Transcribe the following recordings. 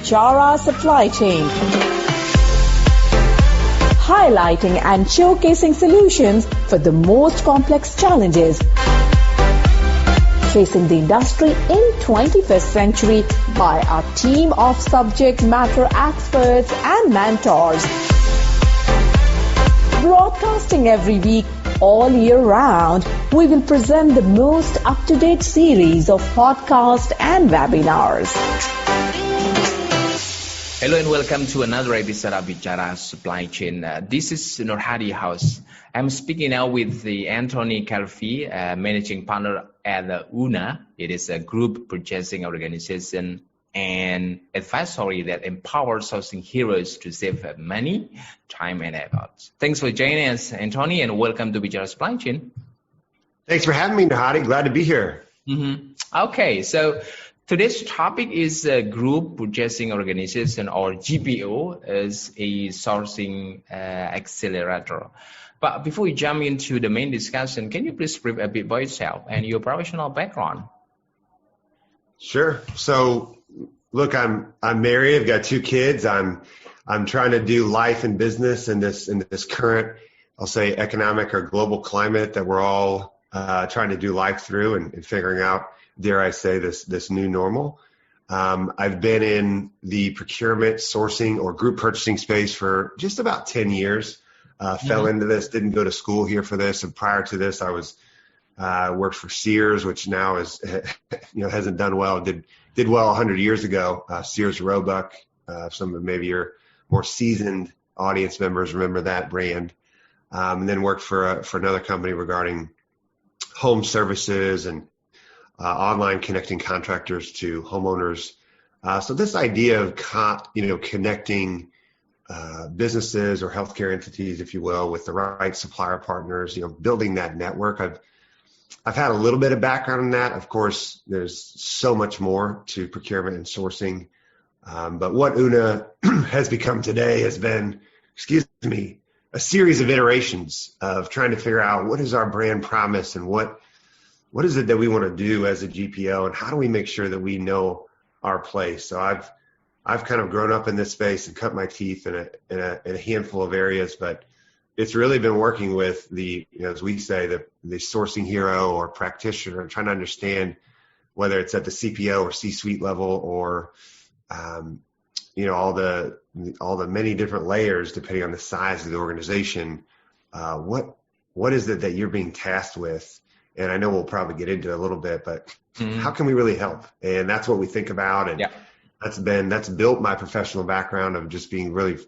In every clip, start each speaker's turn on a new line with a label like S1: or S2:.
S1: Bicara Supply Chain, highlighting and showcasing solutions for the most complex challenges facing the industry in 21st century by our team of subject matter experts and mentors. Broadcasting every week, all year round, we will present the most up-to-date series of podcasts and webinars.
S2: Hello and welcome to another episode of Bicara Supply Chain. This is Nur Hadi House. I'm speaking now with the Anthony Clervi, managing partner at UNA. It is a group purchasing organization and advisory that empowers sourcing heroes to save money, time, and effort. Thanks for joining us, Anthony, and welcome to Bicara Supply Chain.
S3: Thanks for having me, Nur Hadi. Glad to be here.
S2: Okay, so today's topic is a group purchasing organization, or GPO, as a sourcing accelerator. But before we jump into the main discussion, can you please brief a bit about yourself and your professional background?
S3: Sure. So, look, I'm married. I've got 2 kids. I'm trying to do life and business in this current, I'll say, economic or global climate that we're all trying to do life through and figuring out, dare I say, this new normal. I've been in the procurement, sourcing, or group purchasing space for just about 10 years. Fell into this, didn't go to school here for this, and prior to this, I was worked for Sears, which now is hasn't done well. Did well 100 years ago. Sears Roebuck. Some of maybe your more seasoned audience members remember that brand. And then worked for another company regarding home services and online connecting contractors to homeowners. So this idea of connecting businesses or healthcare entities, if you will, with the right supplier partners, building that network. I've had a little bit of background in that. Of course, there's so much more to procurement and sourcing. But what UNA has become today has been, a series of iterations of trying to figure out what is our brand promise and what is it that we want to do as a GPO, and how do we make sure that we know our place. So I've kind of grown up in this space and cut my teeth in a handful of areas, but it's really been working with as we say, the sourcing hero or practitioner, and trying to understand whether it's at the CPO or C-suite level or, all the many different layers depending on the size of the organization. What is it that you're being tasked with? And I know we'll probably get into it a little bit, but how can we really help? And that's what we think about. And that's built my professional background of just being really,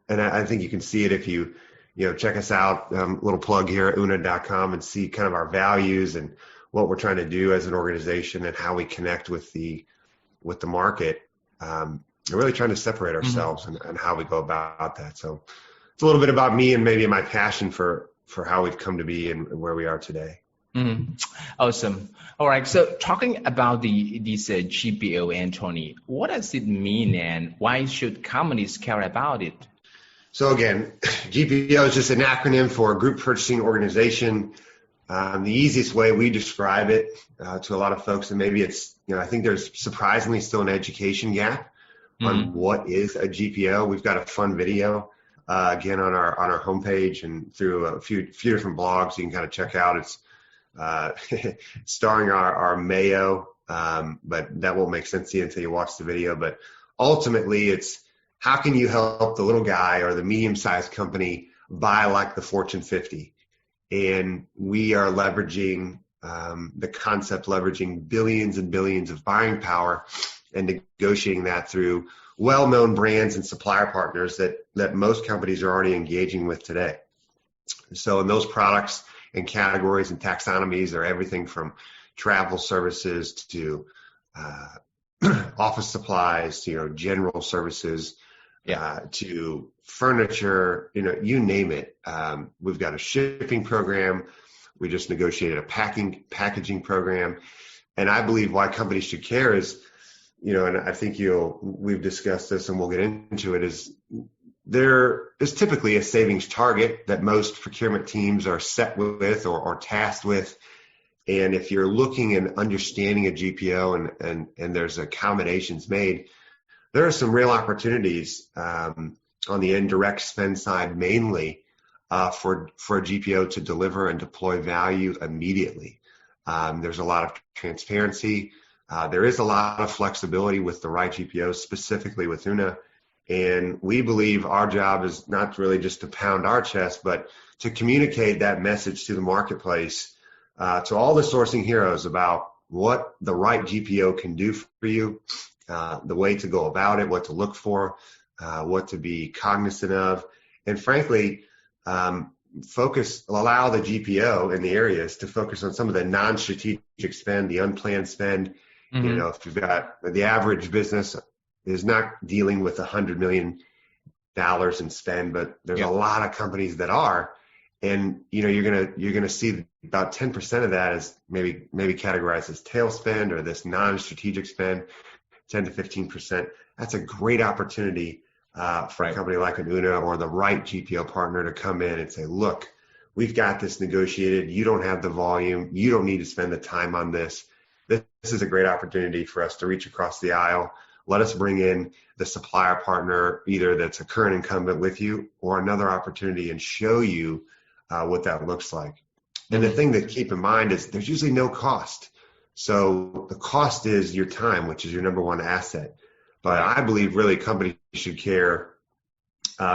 S3: and I think you can see it if you check us out, little plug here at una.com, and see kind of our values and what we're trying to do as an organization and how we connect with the market. We're really trying to separate ourselves and how we go about that. So it's a little bit about me and maybe my passion for how we've come to be and where we are today.
S2: Awesome. All right. So talking about this GPO, Anthony, what does it mean and why should companies care about it?
S3: So again, GPO is just an acronym for Group Purchasing Organization. The easiest way we describe it to a lot of folks, and maybe it's, I think there's surprisingly still an education gap on what is a GPO. We've got a fun video again on our homepage and through a few different blogs you can kind of check out. It's starring our Mayo, but that won't make sense to you until you watch the video. But ultimately, it's how can you help the little guy or the medium-sized company buy like the Fortune 50? And we are leveraging the concept, leveraging billions and billions of buying power and negotiating that through well-known brands and supplier partners that most companies are already engaging with today. So in those products and categories and taxonomies are everything from travel services to office supplies to general services to furniture, you name it. We've got a shipping program. We just negotiated a packaging program. And I believe why companies should care is, and I think we've discussed this and we'll get into it, is there is typically a savings target that most procurement teams are set with or tasked with. And if you're looking and understanding a GPO and there's accommodations made, there are some real opportunities on the indirect spend side, mainly for a GPO to deliver and deploy value immediately. There's a lot of transparency. There is a lot of flexibility with the right GPO, specifically with UNA. And we believe our job is not really just to pound our chest, but to communicate that message to the marketplace, to all the sourcing heroes about what the right GPO can do for you, the way to go about it, what to look for, what to be cognizant of, and frankly, allow the GPO in the areas to focus on some of the non-strategic spend, the unplanned spend.
S2: Mm-hmm.
S3: You know, if you've got the average business is not dealing with $100 million in spend, but there's a lot of companies that are, and you know, you're gonna see about 10% of that is maybe categorized as tail spend or this non-strategic spend, 10 to 15%. That's a great opportunity for a company like an UNA or the right GPO partner to come in and say, look, we've got this negotiated. You don't have the volume. You don't need to spend the time on this. This is a great opportunity for us to reach across the aisle. Let us bring in the supplier partner, either that's a current incumbent with you or another opportunity, and show you what that looks like. And the thing to keep in mind is there's usually no cost. So the cost is your time, which is your number one asset. But I believe really companies should care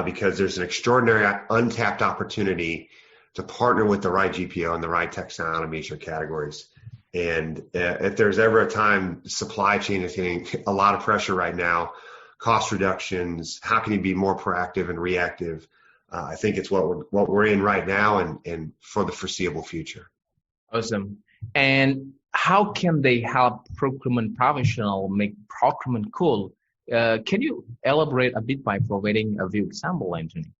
S3: because there's an extraordinary untapped opportunity to partner with the right GPO and the right taxonomies or categories. And if there's ever a time supply chain is getting a lot of pressure right now, cost reductions, how can you be more proactive and reactive? I think it's what we're in right now and for the foreseeable future.
S2: Awesome. And how can they help procurement professional make procurement cool? Can you elaborate a bit by providing a few example, Anthony?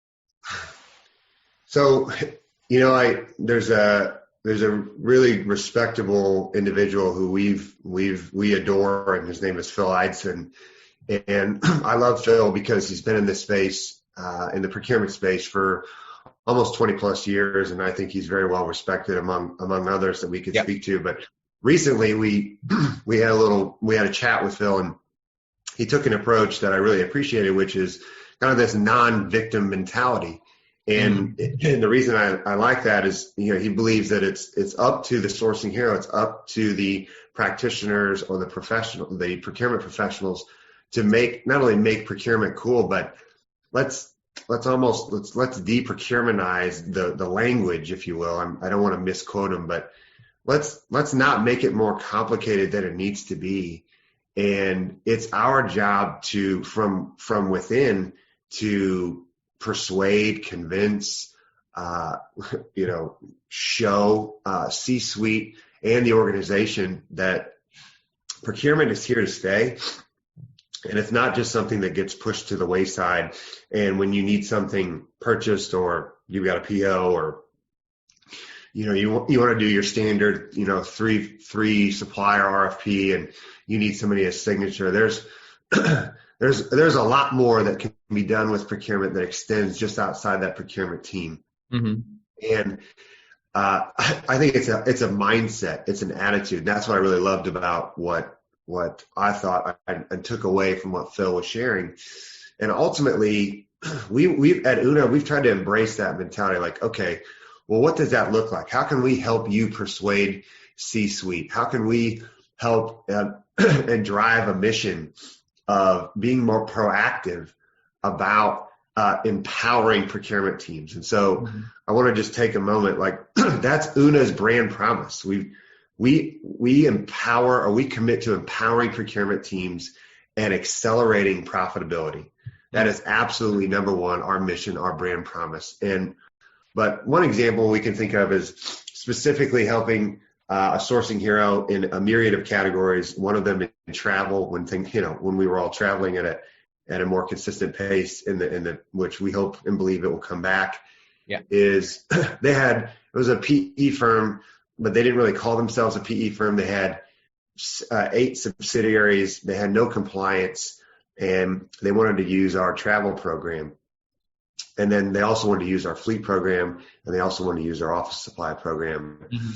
S3: So, you know, there's a really respectable individual who we adore, and his name is Phil Eidson. And I love Phil because he's been in this space, in the procurement space for almost 20 plus years. And I think he's very well respected among others that we could speak to. But recently we had a chat with Phil, and he took an approach that I really appreciated, which is kind of this non-victim mentality. And the reason I like that is, you know, he believes that it's up to the sourcing hero, it's up to the practitioners or the procurement professionals to not only make procurement cool, but let's de-procurementize the language, if you will. I don't want to misquote him, but let's not make it more complicated than it needs to be. And it's our job to from within to persuade, convince, show C-suite and the organization that procurement is here to stay. And it's not just something that gets pushed to the wayside. And when you need something purchased, or you've got a PO, or you want to do your standard, three supplier RFP, and you need somebody a signature. There's a lot more that can be done with procurement that extends just outside that procurement team. Mm-hmm. And I think it's a mindset, it's an attitude. That's what I really loved about what I thought I took away from what Phil was sharing. And ultimately, we at UNA, we've tried to embrace that mentality. Like, okay, well, what does that look like? How can we help you persuade C-suite? How can we help and drive a mission of being more proactive about empowering procurement teams? And so I want to just take a moment, like that's UNA's brand promise. We empower, or we commit to empowering procurement teams and accelerating profitability. That is absolutely number one, our mission, our brand promise. But one example we can think of is specifically helping a sourcing hero in a myriad of categories. One of them in travel, when we were all traveling at a more consistent pace, which we hope and believe it will come back. Yeah, it was a PE firm, but they didn't really call themselves a PE firm. They had 8 subsidiaries. They had no compliance, and they wanted to use our travel program. And then they also wanted to use our fleet program, and they also wanted to use our office supply program. Mm-hmm.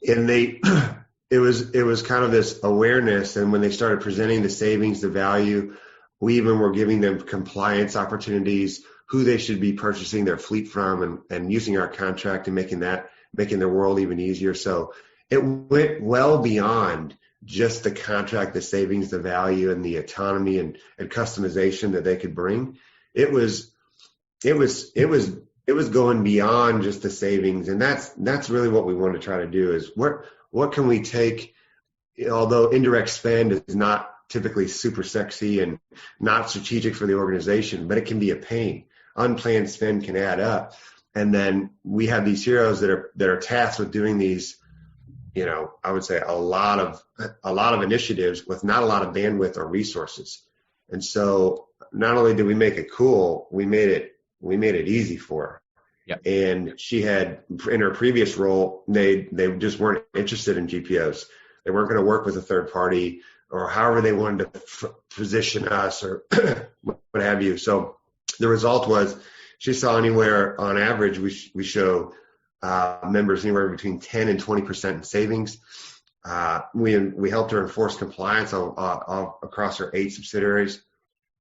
S3: And it was kind of this awareness. And when they started presenting the savings, the value, We even were giving them compliance opportunities, who they should be purchasing their fleet from, and using our contract and making their world even easier. So it went well beyond just the contract, the savings, the value, and the autonomy and customization that they could bring. It was going beyond just the savings, and that's really what we want to try to do. Is what can we take? Although indirect spend is not typically super sexy and not strategic for the organization, but it can be a pain. Unplanned spend can add up, and then we have these heroes that are tasked with doing these. I would say a lot of initiatives with not a lot of bandwidth or resources. And so not only did we make it cool, we made it easy for her.
S2: Yep.
S3: And she had, in her previous role, they just weren't interested in GPOs. They weren't going to work with a third party or however they wanted to position us or what have you. So the result was she saw anywhere on average, we show members anywhere between 10 and 20% in savings. We helped her enforce compliance across her 8 subsidiaries,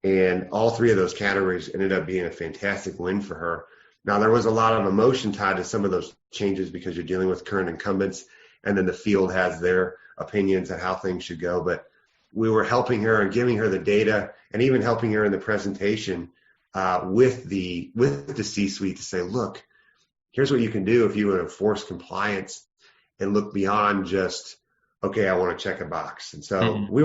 S3: and all 3 of those categories ended up being a fantastic win for her. Now, there was a lot of emotion tied to some of those changes because you're dealing with current incumbents, and then the field has their opinions on how things should go. But we were helping her and giving her the data, and even helping her in the presentation with the C-suite to say, look, here's what you can do if you want to enforce compliance and look beyond just, okay, I want to check a box. And so we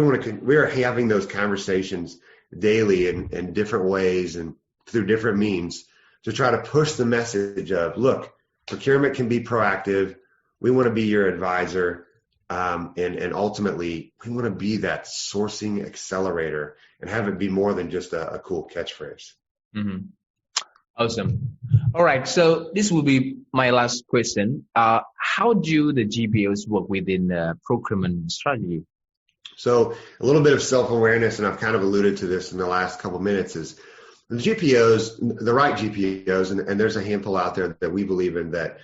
S3: are having those conversations daily in different ways and through different means to try to push the message of, look, procurement can be proactive. We want to be your advisor. And ultimately, we want to be that sourcing accelerator and have it be more than just a cool catchphrase.
S2: Mm-hmm. Awesome. All right. So this will be my last question. How do the GPOs work within the procurement strategy?
S3: So a little bit of self-awareness, and I've kind of alluded to this in the last couple minutes, is the GPOs, the right GPOs, and there's a handful out there that we believe in that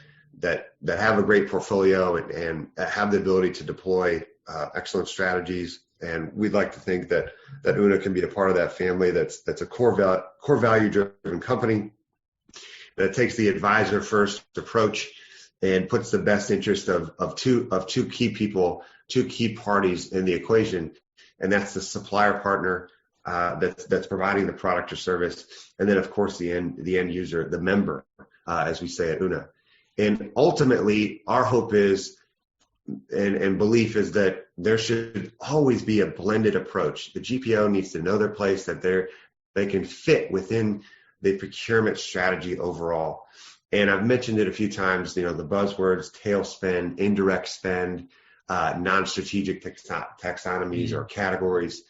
S3: have a great portfolio and have the ability to deploy excellent strategies. And we'd like to think that Una can be a part of that family. That's a core value driven company that takes the advisor first approach and puts the best interest of two key people, 2 key parties in the equation, and that's the supplier partner that's providing the product or service, and then of course the end user, the member, as we say at Una. And ultimately, our hope is and belief is that there should always be a blended approach. The GPO needs to know their place, that they can fit within the procurement strategy overall. And I've mentioned it a few times, the buzzwords, tail spend, indirect spend, non-strategic taxonomies or categories.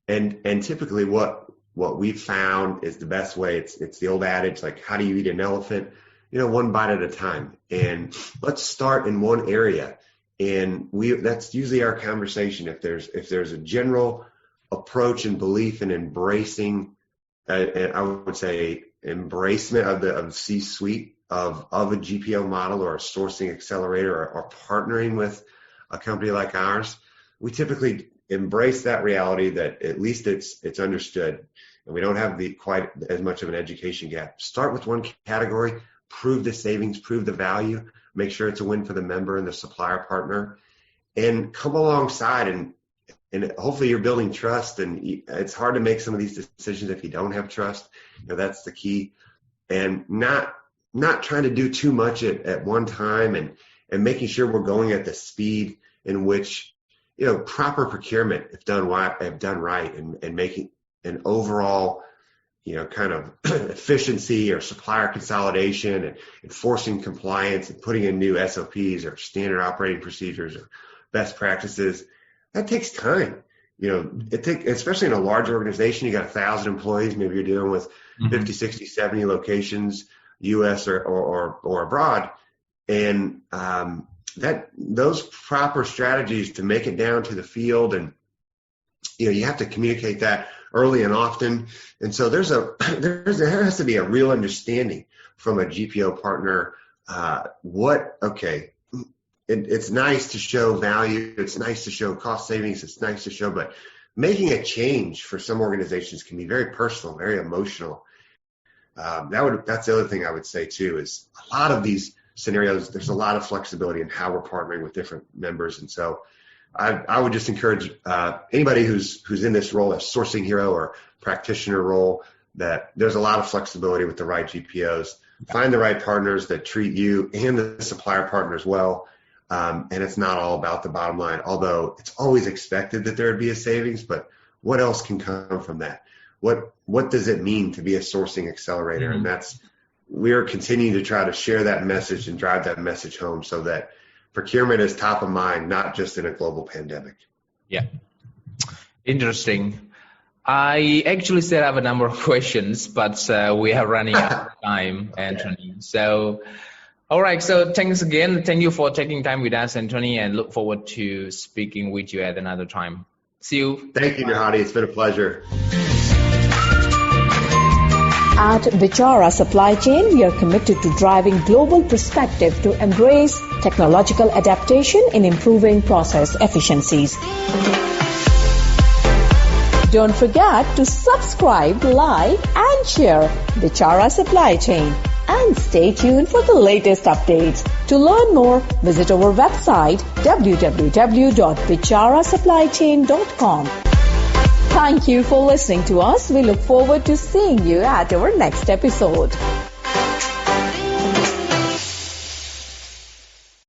S3: And typically what we've found is the best way. It's the old adage, like, how do you eat an elephant? One bite at a time. And let's start in one area. And that's usually our conversation. If there's a general approach and belief in embracing, and I would say embracement of the C-suite of a GPO model or a sourcing accelerator or partnering with a company like ours, we typically embrace that reality that at least it's understood, and we don't have quite as much of an education gap. Start with one category, prove the savings, prove the value, make sure it's a win for the member and the supplier partner, and come alongside and hopefully you're building trust. And it's hard to make some of these decisions if you don't have trust. That's the key. And not trying to do too much at one time, and making sure we're going at the speed in which, proper procurement, if done right, and making an overall, kind of efficiency or supplier consolidation and enforcing compliance and putting in new SOPs or standard operating procedures or best practices. That takes time. Especially in a large organization, you got 1,000 employees, maybe you're dealing with 50, 60, 70 locations, US or abroad. And those proper strategies to make it down to the field, and you have to communicate that early and often. And so there has to be a real understanding from a GPO partner. It's nice to show value. It's nice to show cost savings. It's nice to show, but making a change for some organizations can be very personal, very emotional. That's the other thing I would say too, is a lot of these scenarios, there's a lot of flexibility in how we're partnering with different members. And so I would just encourage anybody who's in this role, a sourcing hero or practitioner role, that there's a lot of flexibility with the right GPOs. Find the right partners that treat you and the supplier partners well. And it's not all about the bottom line, although it's always expected that there would be a savings, but what else can come from that? What does it mean to be a sourcing accelerator?
S2: Mm-hmm.
S3: And we're continuing to try to share that message and drive that message home so that procurement is top of mind, not just in a global pandemic.
S2: Yeah. Interesting. I actually still have a number of questions, but we are running out of time, Anthony. Okay. So, all right. So thanks again. Thank you for taking time with us, Anthony, and look forward to speaking with you at another time. See you.
S3: Thank you, Nirhadi. It's been a pleasure.
S1: At Bicara Supply Chain, we are committed to driving global perspective to embrace technological adaptation in improving process efficiencies. Don't forget to subscribe, like, and share Bicara Supply Chain. And stay tuned for the latest updates. To learn more, visit our website www.bicarasupplychain.com. Thank you for listening to us. We look forward to seeing you at our next episode.